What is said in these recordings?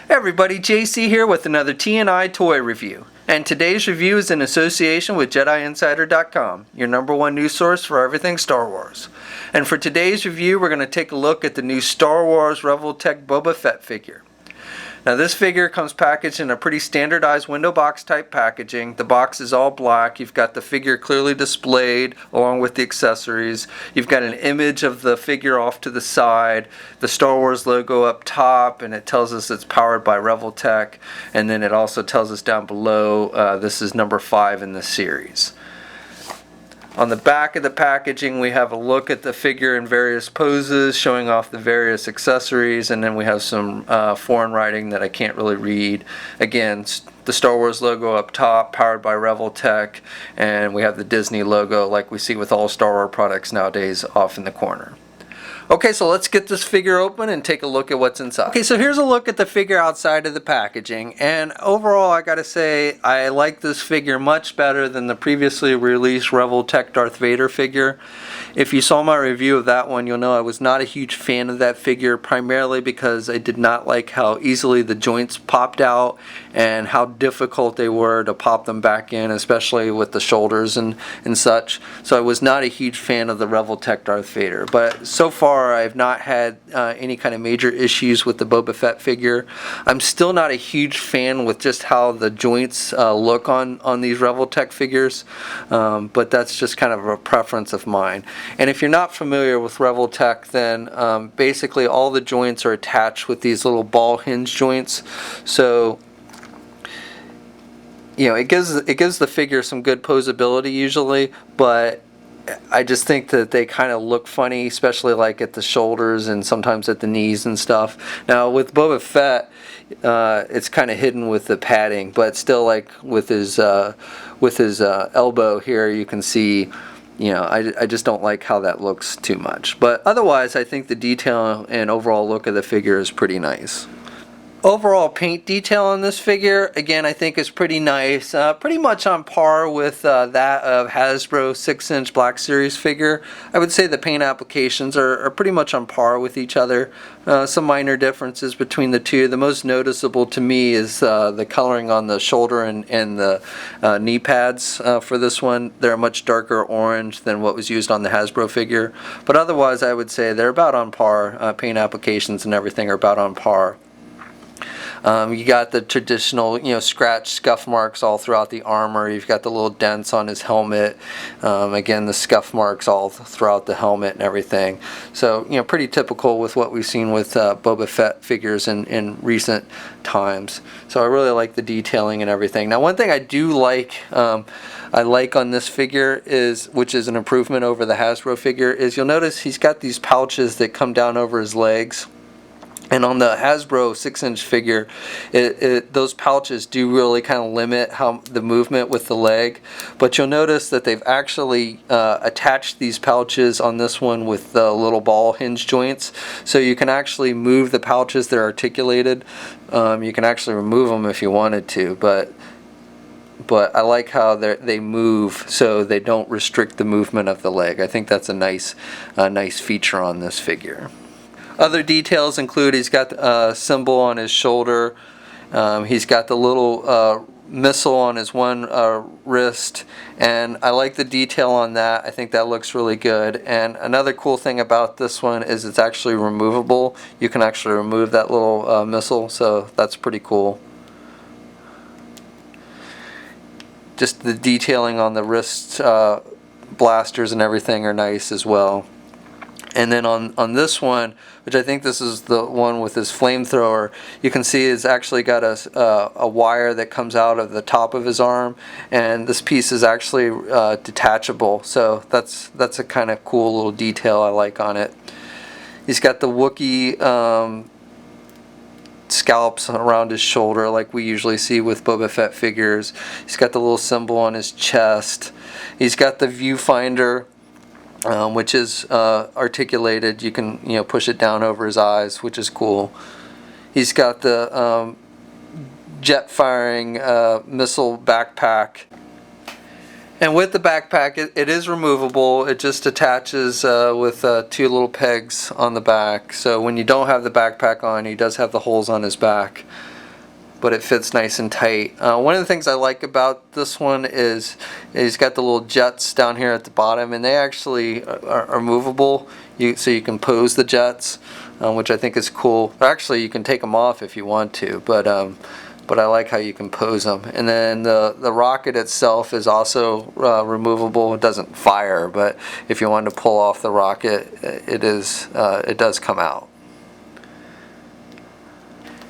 Hey everybody, JC here with another T&I toy review. And today's review is in association with JediInsider.com, your #1 news source for everything Star Wars. And for today's review, we're going to take a look at the new Star Wars Revoltech Boba Fett figure. Now this figure comes packaged in a pretty standardized window box type packaging. The box is all black. You've got the figure clearly displayed along with the accessories. You've got an image of the figure off to the side, the Star Wars logo up top, and it tells us it's powered by Revoltech. And then it also tells us down below this is number 5 in the series. On the back of the packaging, we have a look at the figure in various poses, showing off the various accessories, and then we have some foreign writing that I can't really read. Again, the Star Wars logo up top, powered by Revoltech, and we have the Disney logo like we see with all Star Wars products nowadays off in the corner. Okay, so let's get this figure open and take a look at what's inside. Okay, so here's a look at the figure outside of the packaging, and overall I gotta say I like this figure much better than the previously released Revoltech Darth Vader figure. If you saw my review of that one, you'll know I was not a huge fan of that figure, primarily because I did not like how easily the joints popped out and how difficult they were to pop them back in, especially with the shoulders and such. So I was not a huge fan of the Revoltech Darth Vader, but so far I've not had any kind of major issues with the Boba Fett figure. I'm still not a huge fan with just how the joints look on these Revoltech figures, but that's just kind of a preference of mine. And if you're not familiar with Revoltech, then basically all the joints are attached with these little ball hinge joints. So you know, it gives the figure some good posability usually, but I just think that they kind of look funny, especially like at the shoulders and sometimes at the knees and stuff. Now with Boba Fett, it's kind of hidden with the padding, but still, like with his elbow here, you can see. You know, I just don't like how that looks too much. But otherwise, I think the detail and overall look of the figure is pretty nice. Overall paint detail on this figure, again, I think is pretty nice. Pretty much on par with that of Hasbro 6-inch Black Series figure. I would say the paint applications are pretty much on par with each other. Some minor differences between the two. The most noticeable to me is the coloring on the shoulder and the knee pads for this one. They're much darker orange than what was used on the Hasbro figure. But otherwise, I would say they're about on par. Paint applications and everything are about on par. You got the traditional, scratch scuff marks all throughout the armor. You've got the little dents on his helmet. Again, the scuff marks all throughout the helmet and everything. So, pretty typical with what we've seen with Boba Fett figures in recent times. So I really like the detailing and everything. Now, one thing I do like, I like on this figure which is an improvement over the Hasbro figure, is you'll notice he's got these pouches that come down over his legs. And on the Hasbro 6-inch figure, those pouches do really kind of limit the movement with the leg. But you'll notice that they've actually attached these pouches on this one with the little ball hinge joints. So you can actually move the pouches. They're articulated. You can actually remove them if you wanted to. But I like how they move so they don't restrict the movement of the leg. I think that's a nice feature on this figure. Other details include he's got a symbol on his shoulder. He's got the little missile on his one wrist, and I like the detail on that. I think that looks really good. And another cool thing about this one is it's actually removable. You can actually remove that little missile, so that's pretty cool. Just the detailing on the wrist blasters and everything are nice as well. And then on this one, which I think this is the one with his flamethrower, you can see it's actually got a wire that comes out of the top of his arm, and this piece is actually detachable. So that's a kind of cool little detail I like on it. He's got the Wookiee scallops around his shoulder like we usually see with Boba Fett figures. He's got the little symbol on his chest. He's got the viewfinder, which is articulated. You can push it down over his eyes, which is cool. He's got the jet firing missile backpack. And with the backpack, it is removable. It just attaches with 2 little pegs on the back. So when you don't have the backpack on, he does have the holes on his back, but it fits nice and tight. One of the things I like about this one is he's got the little jets down here at the bottom, and they actually are movable, so you can pose the jets, which I think is cool. Actually, you can take them off if you want to, but I like how you can pose them. And then the rocket itself is also removable. It doesn't fire, but if you wanted to pull off the rocket, it does come out.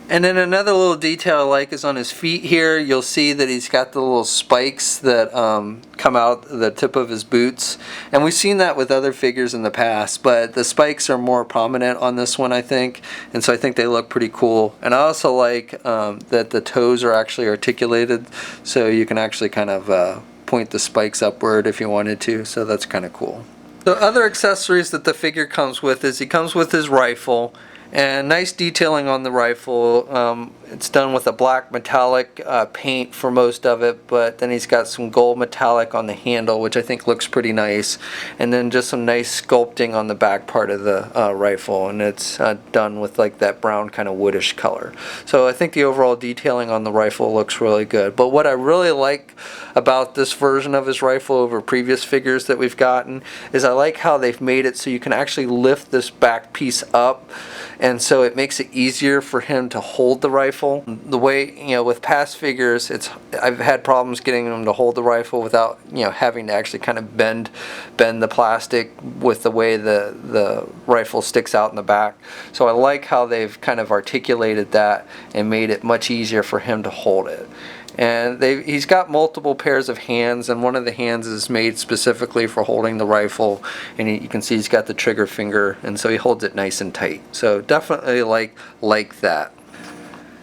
And then another little detail I like is on his feet here. You'll see that he's got the little spikes that come out the tip of his boots. And we've seen that with other figures in the past, but the spikes are more prominent on this one, I think. And so I think they look pretty cool. And I also like that the toes are actually articulated, so you can actually kind of point the spikes upward if you wanted to. So that's kind of cool. So other accessories that the figure comes with is he comes with his rifle. And nice detailing on the rifle. It's done with a black metallic paint for most of it, but then he's got some gold metallic on the handle, which I think looks pretty nice. And then just some nice sculpting on the back part of the rifle, and it's done with like that brown kind of woodish color. So I think the overall detailing on the rifle looks really good. But what I really like about this version of his rifle over previous figures that we've gotten is I like how they've made it so you can actually lift this back piece up, and so it makes it easier for him to hold the rifle. The way, with past figures, I've had problems getting him to hold the rifle without, having to actually kind of bend the plastic with the way the rifle sticks out in the back. So I like how they've kind of articulated that and made it much easier for him to hold it. And he's got multiple pairs of hands, and one of the hands is made specifically for holding the rifle, and you can see he's got the trigger finger, and so he holds it nice and tight. So definitely like that.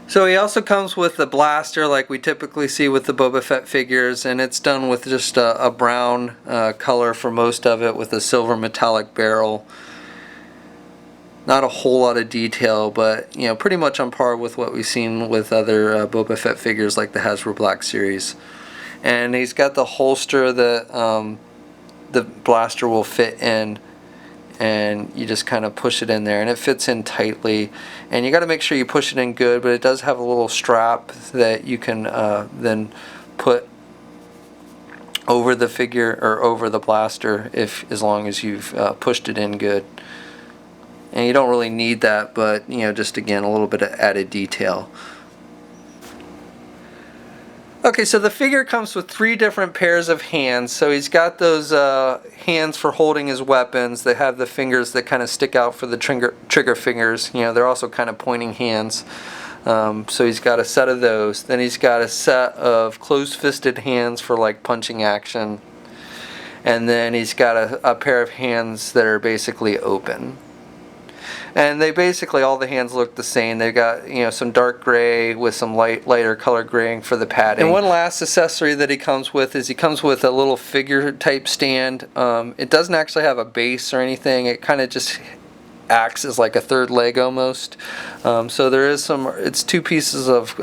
So he also comes with the blaster like we typically see with the Boba Fett figures, and it's done with just a brown color for most of it with a silver metallic barrel. Not a whole lot of detail, but pretty much on par with what we've seen with other Boba Fett figures like the Hasbro Black Series. And he's got the holster that the blaster will fit in, and you just kind of push it in there, and it fits in tightly. And you got to make sure you push it in good, but it does have a little strap that you can then put over the figure or over the blaster as long as you've pushed it in good. And you don't really need that, but just again a little bit of added detail. Okay, so the figure comes with 3 different pairs of hands. So he's got those hands for holding his weapons. They have the fingers that kind of stick out for the trigger fingers. They're also kind of pointing hands. So he's got a set of those. Then he's got a set of closed-fisted hands for like punching action. And then he's got a pair of hands that are basically open. And they basically, all the hands look the same. They've got, some dark gray with some lighter color graying for the padding. And one last accessory that he comes with is he comes with a little figure type stand. It doesn't actually have a base or anything. It kind of just acts as like a third leg almost. So there is it's 2 pieces of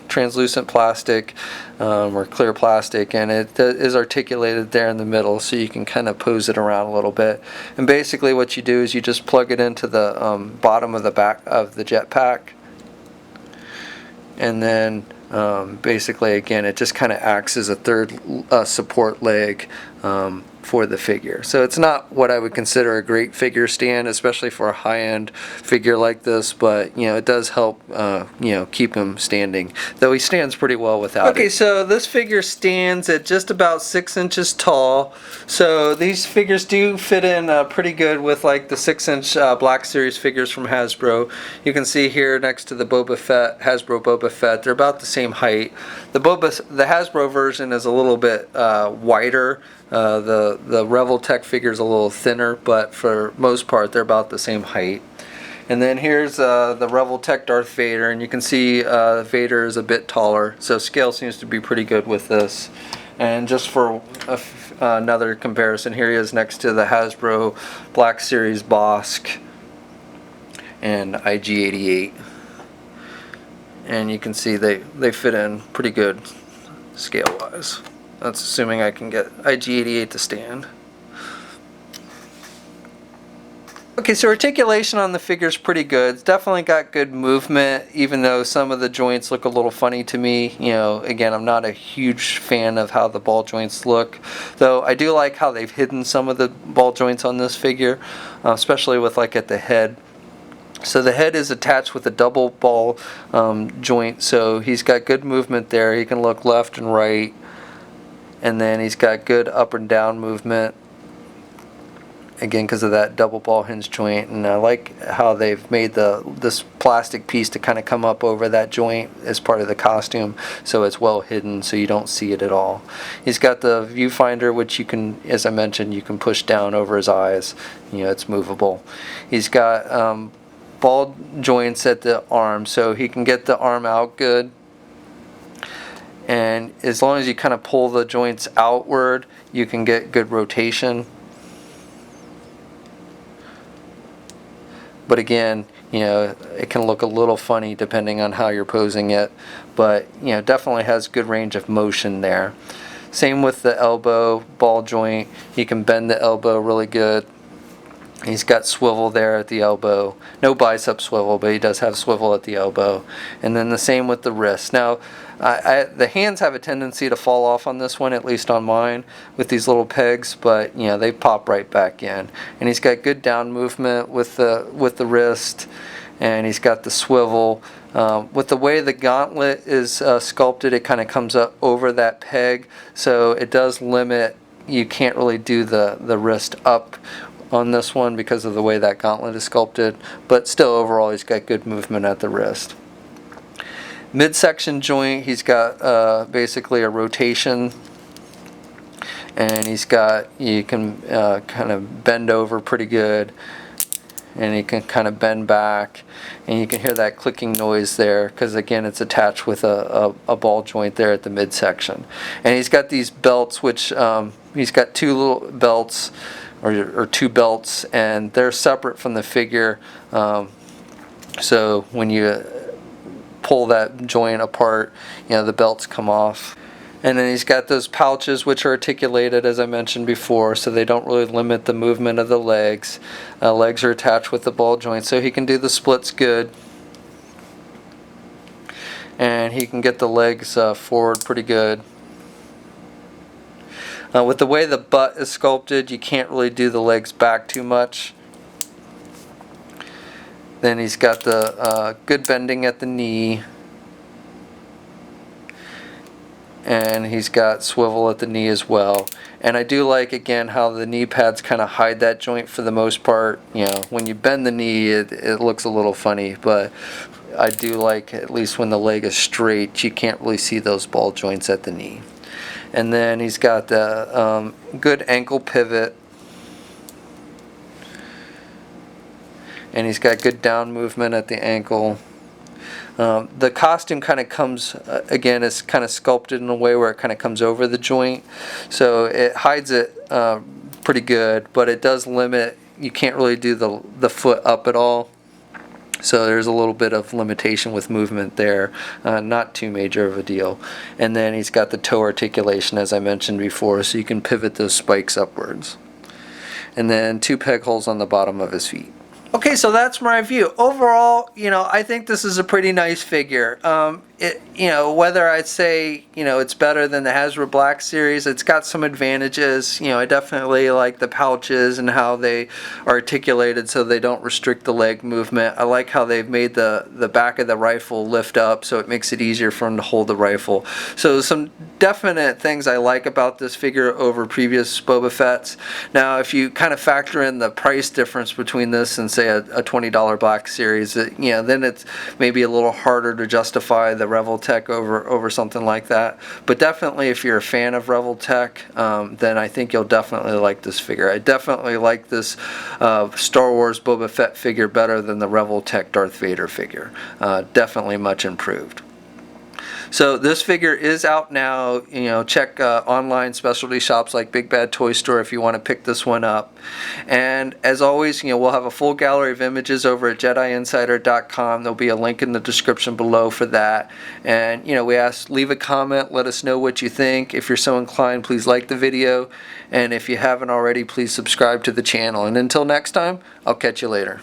translucent plastic or clear plastic, and it is articulated there in the middle, so you can kind of pose it around a little bit. And basically what you do is you just plug it into the bottom of the back of the jetpack, and then basically again it just kind of acts as a third support leg for the figure. So it's not what I would consider a great figure stand, especially for a high-end figure like this, but it does help keep him standing, though he stands pretty well without it. Okay, so this figure stands at just about 6 inches tall, so these figures do fit in pretty good with like the 6-inch Black Series figures from Hasbro. You can see here next to the Boba Fett, Hasbro Boba Fett, they're about the same height. The Hasbro version is a little bit wider. The Revoltech figure is a little thinner, but for most part they're about the same height. And then here's the Revoltech Darth Vader, and you can see Vader is a bit taller, so scale seems to be pretty good with this. And just for another comparison, here he is next to the Hasbro Black Series Bosk and IG-88. And you can see they fit in pretty good scale-wise. That's assuming I can get IG-88 to stand. Okay, so articulation on the figure is pretty good. It's definitely got good movement, even though some of the joints look a little funny to me. You know, again, I'm not a huge fan of how the ball joints look, though I do like how they've hidden some of the ball joints on this figure, especially with like at the head. So the head is attached with a double ball joint, so he's got good movement there. He can look left and right, and then he's got good up and down movement, again because of that double ball hinge joint. And I like how they've made this plastic piece to kind of come up over that joint as part of the costume, so it's well hidden so you don't see it at all. He's got the viewfinder, which you can, as I mentioned, you can push down over his eyes. You know, it's movable. He's got ball joints at the arm, so he can get the arm out good, and as long as you kind of pull the joints outward, you can get good rotation. But again, you know, it can look a little funny depending on how you're posing it, but you know, definitely has good range of motion there. Same with the elbow ball joint. He can bend the elbow really good. He's got swivel there at the elbow. No bicep swivel, but he does have swivel at the elbow. And then the same with the wrist. Now, the hands have a tendency to fall off on this one, at least on mine, with these little pegs, but you know, they pop right back in. And he's got good down movement with the wrist, and he's got the swivel. With the way the gauntlet is sculpted, it kind of comes up over that peg, so it does limit. You can't really do the wrist up on this one because of the way that gauntlet is sculpted, but still overall he's got good movement at the wrist. Midsection joint, he's got basically a rotation, and he's got, you can kind of bend over pretty good, and he can kind of bend back, and you can hear that clicking noise there because again it's attached with a ball joint there at the midsection. And he's got these belts, which he's got two little belts, or two belts, and they're separate from the figure, so when you pull that joint apart, you know, the belts come off. And then he's got those pouches which are articulated, as I mentioned before, so they don't really limit the movement of the legs. Legs are attached with the ball joint, so he can do the splits good, and he can get the legs forward pretty good. With the way the butt is sculpted, you can't really do the legs back too much. Then he's got the good bending at the knee, and he's got swivel at the knee as well. And I do like, again, how the knee pads kind of hide that joint for the most part. You know, when you bend the knee, it looks a little funny, but I do like, at least when the leg is straight, you can't really see those ball joints at the knee. And then he's got the good ankle pivot, and he's got good down movement at the ankle. The costume kind of comes, again, is kind of sculpted in a way where it kind of comes over the joint, so it hides it pretty good, but it does limit, you can't really do the foot up at all. So there's a little bit of limitation with movement there, not too major of a deal. And then he's got the toe articulation, as I mentioned before, so you can pivot those spikes upwards. And then two peg holes on the bottom of his feet. Okay, so that's my review. Overall, you know, I think this is a pretty nice figure. You know, whether I'd say, you know, it's better than the Hasbro Black series, it's got some advantages. You know, I definitely like the pouches and how they are articulated so they don't restrict the leg movement. I like how they've made the back of the rifle lift up so it makes it easier for him to hold the rifle. So some definite things I like about this figure over previous Boba Fett's. Now, if you kind of factor in the price difference between this and say a $20 Black series, you know, then it's maybe a little harder to justify the Revoltech over something like that. But definitely, if you're a fan of Revoltech, then I think you'll definitely like this figure. I definitely like this Star Wars Boba Fett figure better than the Revoltech Darth Vader figure. Definitely much improved. So this figure is out now. You know, check online specialty shops like Big Bad Toy Store if you want to pick this one up. And as always, you know, we'll have a full gallery of images over at JediInsider.com. There'll be a link in the description below for that. And you know, we ask, leave a comment, let us know what you think. If you're so inclined, please like the video. And if you haven't already, please subscribe to the channel. And until next time, I'll catch you later.